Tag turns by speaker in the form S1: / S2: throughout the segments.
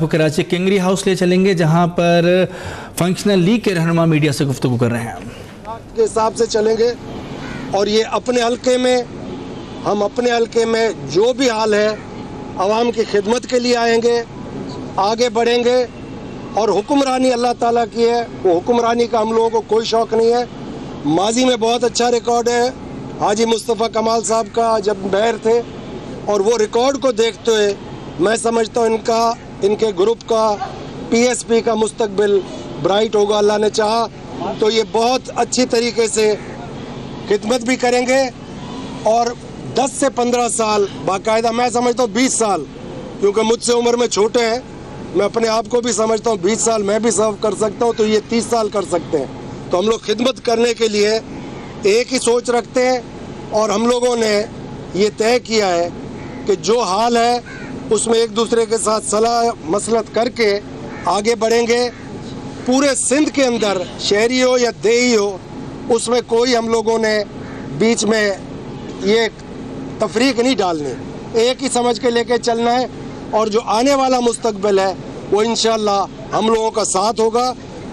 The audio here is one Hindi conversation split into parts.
S1: वो कराची किंगरी हाउस ले चलेंगे जहां पर फंक्शनल लीग के रहनुमा मीडिया से गुफ्तगू कर रहे हैं।
S2: के हिसाब से चलेंगे और ये अपने हल्के में, हम अपने हल्के में जो भी हाल है आवाम की खिदमत के लिए आएंगे, आगे बढ़ेंगे। और हुक्मरानी अल्लाह ताला की है, वो हुक्मरानी का हम लोगों को कोई शौक़ नहीं है। माजी में बहुत अच्छा रिकॉर्ड है हाजी मुस्तफ़ा कमाल साहब का जब मेयर थे, और वो रिकॉर्ड को देखते हुए मैं समझता हूँ इनके ग्रुप का PSP का मुस्तकबिल ब्राइट होगा। अल्लाह ने चाहा तो ये बहुत अच्छी तरीके से खिदमत भी करेंगे और 10 से 15 साल बाकायदा, मैं समझता हूँ 20 साल, क्योंकि मुझसे उम्र में छोटे हैं, मैं अपने आप को भी समझता हूँ 20 साल मैं भी सर्व कर सकता हूँ, तो ये 30 साल कर सकते हैं। तो हम लोग खिदमत करने के लिए एक ही सोच रखते हैं और हम लोगों ने ये तय किया है कि जो हाल है उसमें एक दूसरे के साथ सलाह मसलत करके आगे बढ़ेंगे। पूरे सिंध के अंदर शहरी हो या देही हो, उसमें कोई हम लोगों ने बीच में ये तफरीक नहीं डालनी, एक ही समझ के लेके चलना है। और जो आने वाला मुस्तकबिल है वो इंशाअल्लाह हम लोगों का साथ होगा।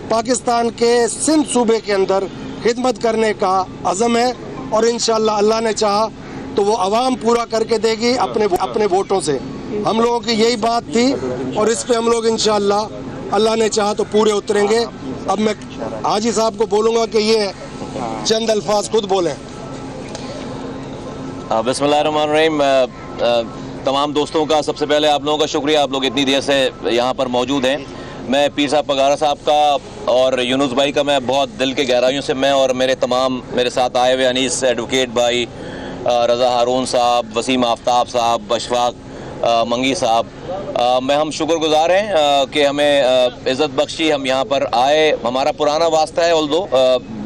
S2: पाकिस्तान के सिंध सूबे के अंदर खिदमत करने का अज़म है और इंशाअल्लाह अल्लाह ने चाहा तो वो आवाम पूरा करके देगी अपने वोटों से। हम लोगों की यही बात थी और इस पे हम लोग इंशाअल्लाह अल्लाह ने चाहा तो पूरे उतरेंगे। अब मैं हाजी साहब को बोलूँगा कि ये चंद अल्फाज खुद बोलें।
S3: बिस्मिल्लाहिर्रहमानिर्रहीम। तमाम दोस्तों का सबसे पहले आप लोगों का शुक्रिया, आप लोग इतनी देर से यहाँ पर मौजूद हैं। मैं पीर साहब पगारा साहब का और यूनुस भाई का मैं बहुत दिल के गहराइयों से, मैं और मेरे साथ आए हुए अनीस एडवोकेट भाई, रज़ा हारून साहब, वसीम आफ्ताब साहब, अशफाक मंगी साहब, हम शुक्रगुजार हैं कि हमें इज़्ज़त बख्शी, हम यहाँ पर आए। हमारा पुराना वास्ता है, ऑल्दो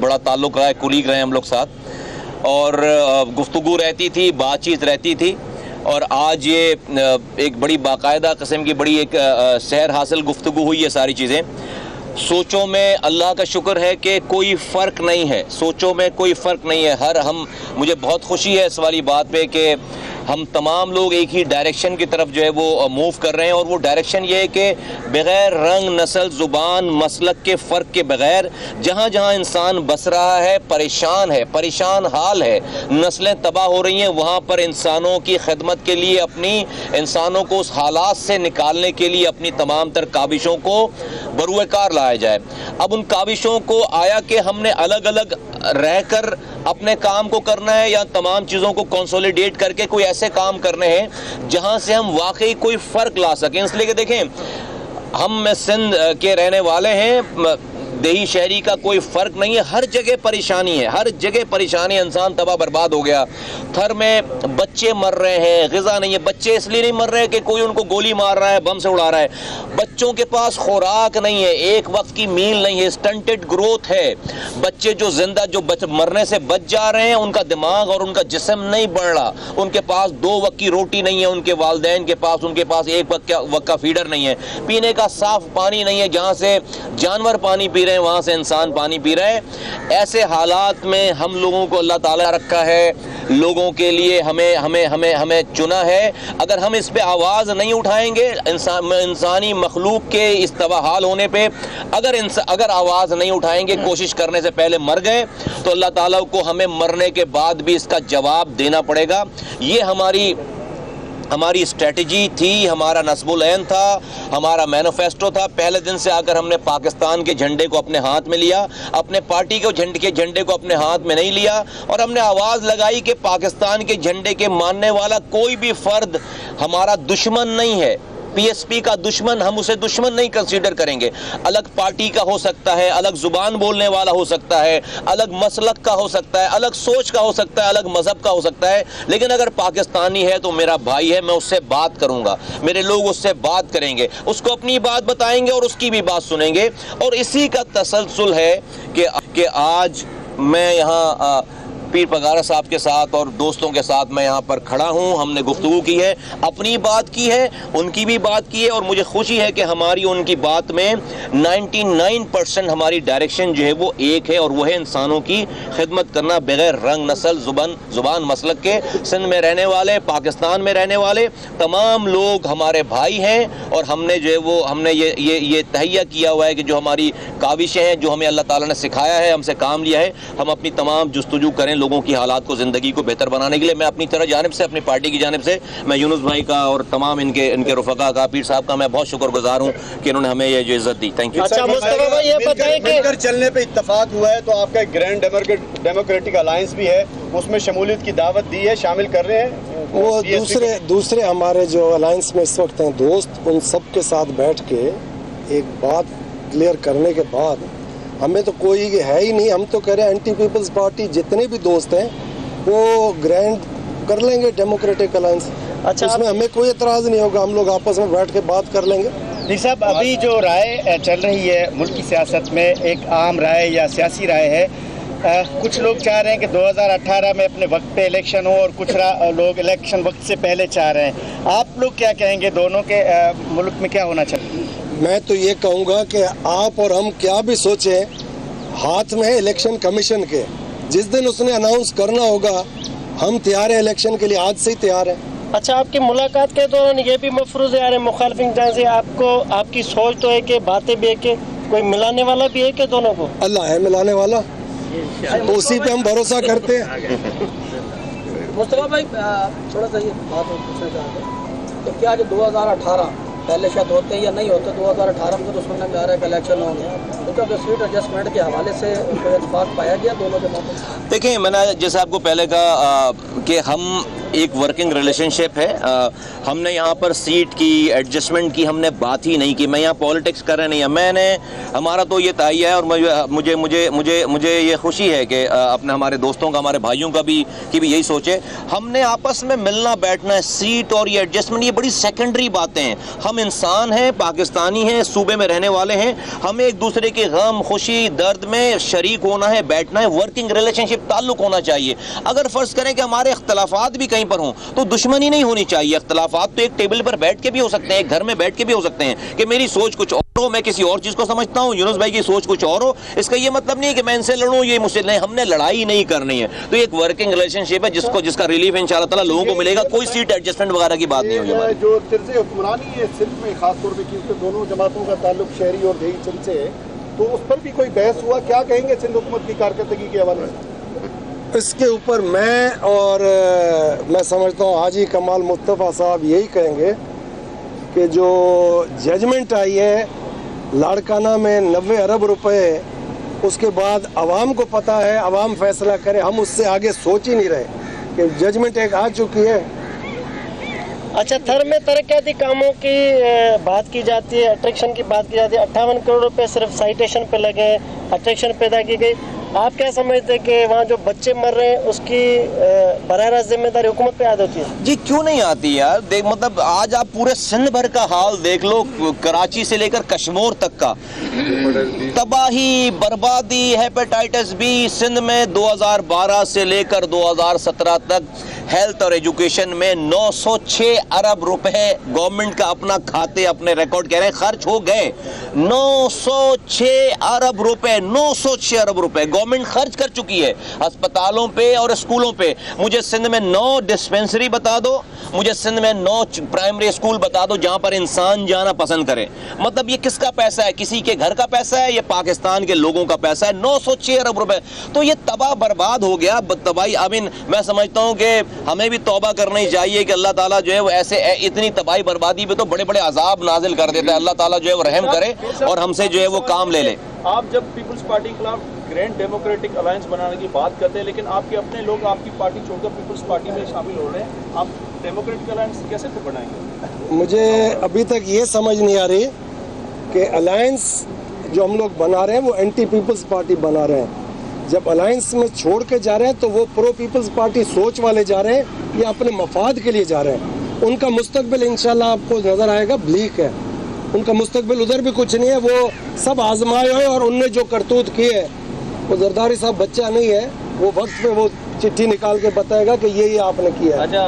S3: बड़ा ताल्लुक़ रहा है, कुलीग रहे हम लोग साथ, और गुफ्तगू रहती थी, बातचीत रहती थी। और आज ये एक बड़ी बाकायदा किस्म की बड़ी एक सहर हासिल गुफ्तगू हुई है। सारी चीज़ें सोचों में अल्लाह का शुक्र है कि कोई फ़र्क नहीं है, सोचों में कोई फ़र्क नहीं है। मुझे बहुत खुशी है इस वाली बात पे कि हम तमाम लोग एक ही डायरेक्शन की तरफ जो है वो मूव कर रहे हैं, और वो डायरेक्शन ये है कि बग़ैर रंग, नस्ल, ज़ुबान, मसलक के फ़र्क के बग़ैर जहाँ जहाँ इंसान बस रहा है, परेशान हाल है, नस्लें तबाह हो रही हैं, वहाँ पर इंसानों की खिदमत के लिए, इंसानों को उस हालात से निकालने के लिए अपनी तमाम तर काबिशों को बरूए कार लाया जाए। अब उन काबिशों को आया कि हमने अलग अलग रहकर अपने काम को करना है या तमाम चीज़ों को कंसोलिडेट करके कोई ऐसे काम करने हैं जहां से हम वाकई कोई फ़र्क ला सकें। इसलिए कि देखें, हम सिंध के रहने वाले हैं, देही शहरी का कोई फ़र्क नहीं है, हर जगह परेशानी है, हर जगह परेशानी, इंसान तबाह बर्बाद हो गया। थर में बच्चे मर रहे हैं, ग़िज़ा नहीं है। बच्चे इसलिए नहीं मर रहे कि कोई उनको गोली मार रहा है, बम से उड़ा रहा है, बच्चों के पास खुराक नहीं है, एक वक्त की मील नहीं है, स्टंटेड ग्रोथ है। बच्चे जो जिंदा मरने से बच जा रहे हैं, उनका दिमाग और उनका जिस्म नहीं बढ़ रहा, उनके पास 2 वक्त की रोटी नहीं है, उनके वालिदैन के पास एक वक्त का फीडर नहीं है, पीने का साफ पानी नहीं है, जहाँ से जानवर पानी पी रहे हैं वहाँ से इंसान पानी पी रहे हैं। ऐसे हालात में हम लोगों को अल्लाह ताला रखा है, लोगों के लिए हमें चुना है। अगर हम इस पे आवाज़ नहीं उठाएंगे, इंसानी मखलूक के इस तबाहाल होने पे अगर आवाज़ नहीं उठाएंगे, कोशिश करने से पहले मर गए, तो अल्लाह ताला को हमें मरने के बाद भी इसका जवाब देना पड़ेगा। ये हमारी स्ट्रेटजी थी, हमारा नस्बुल ऐन था, हमारा मैनिफेस्टो था। पहले दिन से आकर हमने पाकिस्तान के झंडे को अपने हाथ में लिया, अपने पार्टी के झंडे को अपने हाथ में नहीं लिया, और हमने आवाज़ लगाई कि पाकिस्तान के झंडे के मानने वाला कोई भी फ़र्द हमारा दुश्मन नहीं है। PSP का दुश्मन, हम उसे दुश्मन नहीं कंसीडर करेंगे। अलग पार्टी का हो सकता है, अलग ज़ुबान बोलने वाला हो सकता है, अलग मसलक का हो सकता है, अलग सोच का हो सकता है, अलग मज़हब का हो सकता है, लेकिन अगर पाकिस्तानी है तो मेरा भाई है, मैं उससे बात करूँगा, मेरे लोग उससे बात करेंगे, उसको अपनी बात बताएंगे और उसकी भी बात सुनेंगे। और इसी का तसलसल है कि आज मैं यहाँ पीर पगारा साहब के साथ और दोस्तों के साथ मैं यहाँ पर खड़ा हूँ। हमने गुफ्तगू की है, अपनी बात की है, उनकी भी बात की है और मुझे खुशी है कि हमारी उनकी बात में 99% हमारी डायरेक्शन जो है वो एक है और वो है इंसानों की खिदमत करना बगैर रंग, नस्ल, जुबान मसलक के। सिंध में रहने वाले, पाकिस्तान में रहने वाले तमाम लोग हमारे भाई हैं और हमने जो है वो हमने ये तहैया किया हुआ है कि जो हमारी काविशें हैं, जो हमें अल्लाह ताला ने सिखाया है, हमसे काम लिया है, हम अपनी तमाम जुस्तजू करें लोगों की हालात को, ज़िंदगी को बेहतर बनाने के लिए। मैं अपनी तरह जानिब से, अपनी पार्टी की जानिब से मैं यूनुस भाई का और तमाम इनके रुफ़का का, पीर साहब का मैं बहुत शुक्रगुजार हूँ कि इन्होंने हमें ये जो इज़्ज़त दी। Thank you.
S4: अच्छा मुस्तफा भाई, ये बताएं कि चलने पे इत्तेफाक हुआ है तो आपका एक ग्रैंड डेमोक्रेटिक अलायंस भी है, उसमें शमूलियत की दावत दी है, शामिल कर रहे हैं
S2: वो दूसरे हमारे जो अलायंस में इस वक्त हैं दोस्त, उन सब के साथ बैठ के एक बात क्लियर करने के बाद हमें तो कोई है ही नहीं। हम तो कह रहे हैं एंटी पीपल्स पार्टी जितने भी दोस्त हैं वो ग्रैंड कर लेंगे डेमोक्रेटिक अलायंस।
S4: अच्छा,
S2: उसमें हमें कोई एतराज़ नहीं होगा, हम लोग आपस में बैठ के बात कर लेंगे।
S4: जी साहब, अभी जो राय चल रही है मुल्क की सियासत में, एक आम राय या सियासी राय है, कुछ लोग चाह रहे हैं कि 2018 में अपने वक्त पे इलेक्शन हो और कुछ लोग इलेक्शन वक्त से पहले चाह रहे हैं। आप लोग क्या कहेंगे, दोनों के मुल्क में क्या होना चाहिए?
S2: मैं तो ये कहूँगा कि आप और हम क्या भी सोचें, हाथ में है इलेक्शन कमीशन के। जिस दिन उसने अनाउंस करना होगा हम तैयार हैं इलेक्शन के लिए, आज से ही तैयार हैं।
S5: अच्छा, आपकी मुलाकात के दौरान ये भी मफरूज़ आ रहे हैं मुखालिफिन जहाँ से आपको, आपकी सोच तो है कि बातें भी है कि कोई मिलाने वाला भी है कि दोनों को?
S2: अल्लाह है मिलाने वाला, तो उसी पे हम भरोसा करते हैं।
S6: मुस्तफा भाई, थोड़ा सा ये बात पूछना चाहते हैं, तो क्या जो 2018 पहले शायद होते या नहीं होते, 2018 में तो सुनने में आ रहा है कि इलेक्शन होंगे, तो क्या सीट एडजस्टमेंट के हवाले से कोई इत्तेफाक पाया गया दोनों के मौके?
S3: देखिए, मैंने जैसे आपको पहले कहा कि हम एक वर्किंग रिलेशनशिप है। हमने यहाँ पर सीट की एडजस्टमेंट की हमने बात ही नहीं की। मैं यहाँ पॉलिटिक्स कर रहे नहीं है, मैंने हमारा तो ये तय है और मुझे मुझे मुझे मुझे ये खुशी है कि अपने हमारे दोस्तों का, हमारे भाइयों का भी यही सोचे। हमने आपस में मिलना बैठना है, सीट और ये एडजस्टमेंट ये बड़ी सेकेंडरी बातें हैं। हम इंसान हैं, पाकिस्तानी हैं, सूबे में रहने वाले हैं, हमें एक दूसरे के गम, खुशी, दर्द में शरीक होना है, बैठना है, वर्किंग रिलेशनशिप ताल्लुक होना चाहिए। अगर फर्ज करें कि हमारे इख्तलाफात भी कहीं पर हों तो दुश्मनी नहीं होनी चाहिए। इख्तलाफात तो एक टेबल पर बैठ के भी हो सकते हैं, एक घर में बैठ के भी हो सकते हैं कि मेरी सोच कुछ और हो, मैं किसी और चीज को समझता हूँ, यूनुस भाई की सोच कुछ और हो। इसका ये मतलब नहीं है कि मैं इनसे लड़ूं, ये मुझसे नहीं, हमने लड़ाई नहीं करनी है। तो एक वर्किंग रिलेशनशिप है जिसका रिलीफ इंशाल्लाह ताला लोगों को मिलेगा। कोई सीट एडजस्टमेंट वगैरह की बात नहीं होगी।
S4: जो तिरज़े हुक्मरानी है सिंध में खासतौर पर, क्योंकि दोनों जमातों का ताल्लुक शहरी और देही सिंध से है, तो उस पर भी कोई बहस हुआ? क्या कहेंगे सिंध हुकूमत की कारकर्दगी के हवाले से?
S2: इसके ऊपर मैं समझता हूँ हाजी कमाल मुस्तफ़ा साहब यही कहेंगे कि जो जजमेंट आई है लाड़काना में 90 अरब रुपए, उसके बाद आवाम को पता है, आवाम फैसला करे। हम उससे आगे सोच ही नहीं रहे कि जजमेंट एक आ चुकी है।
S5: अच्छा, थर में तरक्याती कामों की बात की जाती है, अट्रैक्शन की बात की जाती है। 58 करोड़ रुपए सिर्फ साइटेशन पे लगे, अट्रैक्शन पैदा की गई। आप क्या समझते हैं कि वहाँ जो बच्चे मर रहे हैं उसकी बराह रास्त जिम्मेदारी हुकूमत पे याद होती है? जी
S3: क्यों नहीं आती यार। देख, मतलब आज आप पूरे सिंध भर का हाल देख लो, कराची से लेकर कश्मीर तक का तबाही, बर्बादी, हेपेटाइटिस बी। सिंध में 2012 से लेकर 2017 तक हेल्थ और एजुकेशन में 906 अरब रुपए गवर्नमेंट का अपना खाते, अपने रिकॉर्ड कह रहे हैं, खर्च हो गए। 906 अरब रुपए, 906 अरब रुपए गवर्नमेंट खर्च कर चुकी है अस्पतालों पे और स्कूलों पे। मुझे सिंध में 9 डिस्पेंसरी बता दो, मुझे सिंध में 9 प्राइमरी स्कूल बता दो जहां पर इंसान जाना पसंद करे। मतलब ये किसका पैसा है? किसी के घर का पैसा है? ये पाकिस्तान के लोगों का पैसा है। 906 अरब रुपए, तो ये तबाह बर्बाद हो गया। तबाही, मैं समझता हूं कि हमें भी तौबा करनी चाहिए कि अल्लाह ताला जो है वो ऐसे इतनी तबाही बर्बादी पे तो बड़े बड़े अजाब नाजिल कर देता है। अल्लाह ताला जो है वो रहम करे और हमसे जो है वो काम ले ले।
S7: आप जब पीपल्स पार्टी के खिलाफ ग्रैंड डेमोक्रेटिक अलायंस बनाने की बात करते हैं, लेकिन आपके अपने लोग आपकी पार्टी छोड़कर पीपल्स पार्टी में शामिल हो रहे हैं, आप डेमोक्रेटिक अलायंस कैसे बनाएंगे?
S2: मुझे अभी तक ये समझ नहीं आ रही कि अलायंस जो हम लोग बना रहे हैं वो एंटी पीपल्स पार्टी बना रहे हैं। जब अलायंस में छोड़ के जा रहे हैं तो वो प्रो पीपल्स पार्टी सोच वाले जा रहे हैं या अपने मफाद के लिए जा रहे हैं। उनका मुस्तकबिल इंशाल्लाह आपको नज़र आएगा ब्लीक है। उनका मुस्तकबिल उधर भी कुछ नहीं है। वो सब आजमाए हुए और उनने जो करतूत की है, वो जरदारी साहब बच्चा नहीं है, वो वक्त पे वो चिट्ठी निकाल के बताएगा कि ये आपने किया है।
S5: अच्छा,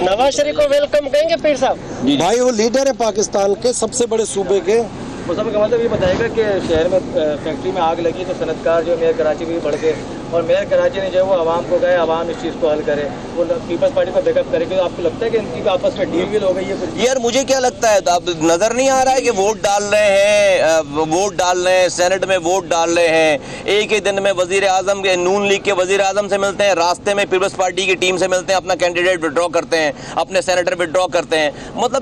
S5: नवाज शरीफ को वेलकम कहेंगे पीर साहब?
S2: भाई वो लीडर है पाकिस्तान के सबसे बड़े सूबे के।
S8: मुस्तफा कमाल साहब ये बताएगा कि शहर में फैक्ट्री में आग लगी तो सनतकार जो मेयर कराची भी बढ़ गए और मेयर कराची ने जो है वो आवाम को गए, आवाम इस चीज़ को हल करे, वो पीपल्स पार्टी पर बैकअप करेगी। तो आपको लगता है कि इनकी आपस में डील हो गई है?
S3: यार मुझे क्या लगता है, तो अब नजर नहीं आ रहा है कि वोट डाल रहे हैं, सेनेट में वोट डाल रहे हैं, एक ही दिन में वजीर आजम के, नून लीग के वजीर आजम से मिलते हैं, रास्ते में पीपल्स पार्टी की टीम से मिलते हैं, अपना कैंडिडेट विड्रॉ करते हैं, अपने सेनेटर विड्रॉ करते हैं। मतलब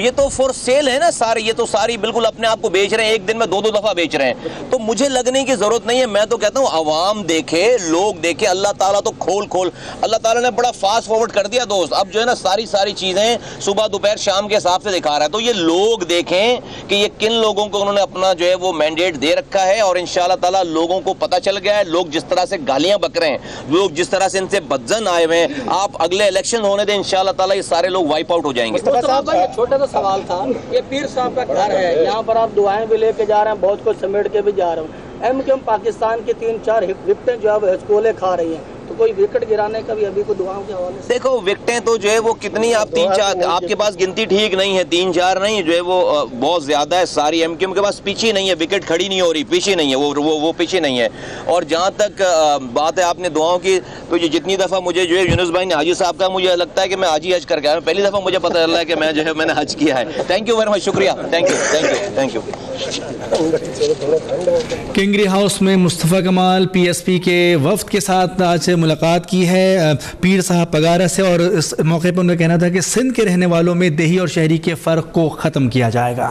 S3: ये तो फॉर सेल है ना सारे, ये तो सारी बिल्कुल अपने आप को बेच रहे हैं, एक दिन में दो दफा बेच रहे हैं। तो मुझे लगने की जरूरत नहीं है। मैं तो कहता हूँ आवाम देखे, लोग देखे, अल्लाह ताला तो खोल अल्लाह ताला ने बड़ा फास्ट फॉरवर्ड कर दिया दोस्त। अब जो है ना सारी चीजें सुबह दोपहर शाम के हिसाब से दिखा रहा है। तो ये लोग देखें कि ये किन लोगों को उन्होंने अपना जो है वो मैंडेट दे रखा है, और इंशाल्लाह ताला लोगों को पता चल गया है। लोग जिस तरह से गालियां बक रहे हैं, लोग जिस तरह से इनसे बदजन आए हुए हैं, आप अगले इलेक्शन होने दें, इंशाल्लाह ताला ये सारे लोग वाइप आउट हो जाएंगे।
S6: छोटा सा सवाल था, ये पीर साहब का घर है, यहाँ पर आप दुआएं भी लेके जा रहे हैं, बहुत कुछ समेट के भी जा रहे हैं। एमक्यूएम पाकिस्तान की 3-4 विकेटें जो है हिचकोले खा रही हैं, तो कोई विकेट गिराने का भी अभी को दुआओं के हवाले से? देखो
S3: विकेटें तो जो है वो कितनी, आप 3-4, आपके पास गिनती ठीक नहीं है, 3-4 नहीं, जो है वो बहुत ज्यादा है। सारी एमक्यूएम के पास पिच ही नहीं है, विकेट खड़ी नहीं हो रही, पिच ही नहीं है, वो पिच ही नहीं है। और जहाँ तक बात है आपने दुआओं की, तो ये जितनी दफा मुझे जो है यूनुस भाई ने हाजी साहब का, मुझे लगता है कि मैं हाजी हज करके आया, पहली दफा मुझे पता चल रहा है कि मैं जो है मैंने हज किया है। थैंक यू वेरी मच, शुक्रिया, थैंक यू।
S1: किंगरी हाउस में मुस्तफ़ा कमाल पीएसपी के वफ्द के साथ आज मुलाकात की है पीर साहब पगारा से, और इस मौके पर उन्होंने कहना था कि सिंध के रहने वालों में देही और शहरी के फ़र्क को ख़त्म किया जाएगा।